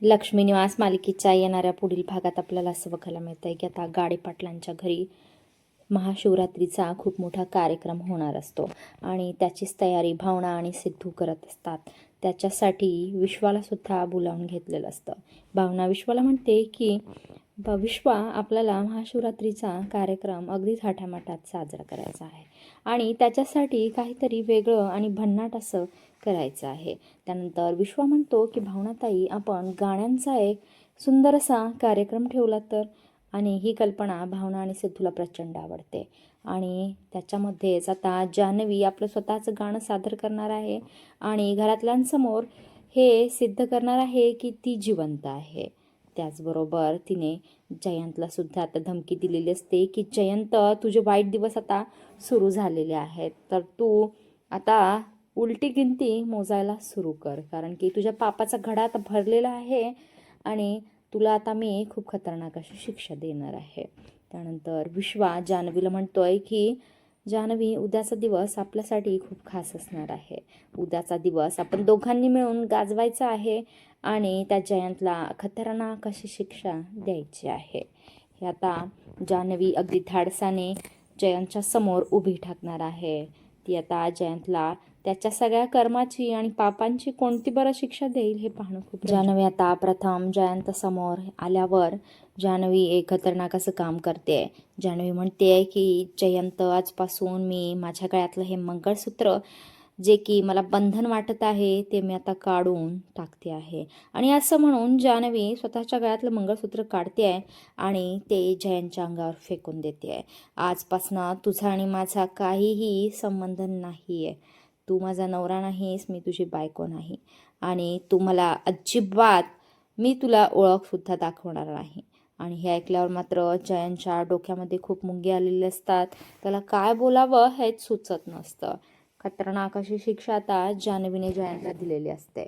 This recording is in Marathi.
लक्ष्मी निवास मालिकेच्या येणाऱ्या पुढील भागात आपल्याला असं बघायला मिळतं आहे की आता गाडे पाटलांच्या घरी महाशिवरात्रीचा खूप मोठा कार्यक्रम होणार असतो आणि त्याचीच तयारी भावना आणि सिद्धू करत असतात. त्याच्यासाठी विश्वाला सुद्धा बोलावून घेतलेलं असतं. भावना विश्वाला म्हणते की विश्वा, आपल्याला महाशिवरात्रीचा कार्यक्रम अगदी थाटामाटात साजरा करायचा आहे आणि त्याच्यासाठी काहीतरी वेगळं आणि भन्नाट असं करायचं आहे. त्यानंतर विश्वा म्हणतो की भावनाताई, आपण गाण्यांचा एक सुंदर असा कार्यक्रम ठेवला तर. आणि ही कल्पना भावना आणि सिद्धूला प्रचंड आवडते आणि त्याच्यामध्येच आता जान्हवी आपलं स्वतःचं गाणं सादर करणार आहे आणि घरातल्यांसमोर हे सिद्ध करणार आहे की ती जिवंत आहे. त्याचबरोबर तिने जयंतला सुद्धा आता धमकी दिलेली असते की जयंत, तुझे वाईट दिवस आता सुरू झालेले आहेत, तर तू आता उलटी गिनती मोजायला सुरू कर, कारण की तुझ्या पापाचा घडा आता भरलेला आहे आणि तुला आता मी खूप खतरनाक अशी शिक्षा देणार आहे. त्यानंतर विश्वा जान्हवीला म्हणतोय की जान्हवी, उद्याचा दिवस आपल्यासाठी खूप खास असणार आहे. उद्याचा दिवस आपण दोघांनी मिळून गाजवायचा आहे आणि त्या जयंतला खतरनाक अशी शिक्षा द्यायची आहे. हे आता जान्हवी अगदी धाडसाने जयंतच्या समोर उभी ठाकणार आहे. ती आता जयंतला त्याच्या सगळ्या कर्माची आणि पापांची कोणती बरं शिक्षा देईल हे पाहणं खूप. जान्हवी आता प्रथम जयंत समोर आल्यावर जान्हवी एक खतरनाक असं काम करते. जान्हवी म्हणते की जयंत, आजपासून मी माझ्या गळ्यातलं हे मंगळसूत्र, जे की मला बंधन वाटत आहे, ते मी आता काढून टाकते आहे. आणि असं म्हणून जान्हवी स्वतःच्या गळ्यातलं मंगळसूत्र काढते आहे आणि ते जयंतच्या अंगावर फेकून देते आहे. आजपासून तुझा आणि माझा काहीही संबंध नाही आहे. तू माझा नवरा नाहीस, मी तुझी बायको नाही आणि तू मला अजिबात, मी तुला ओळखसुद्धा दाखवणार नाही. आणि हे ऐकल्यावर मात्र जयंतच्या डोक्यामध्ये खूप मुंगे आलेले असतात. त्याला काय बोलावं हेच सुचत नसतं. खतरनाक अशी शिक्षा आता जान्हवीने जयंतला दिलेली असते.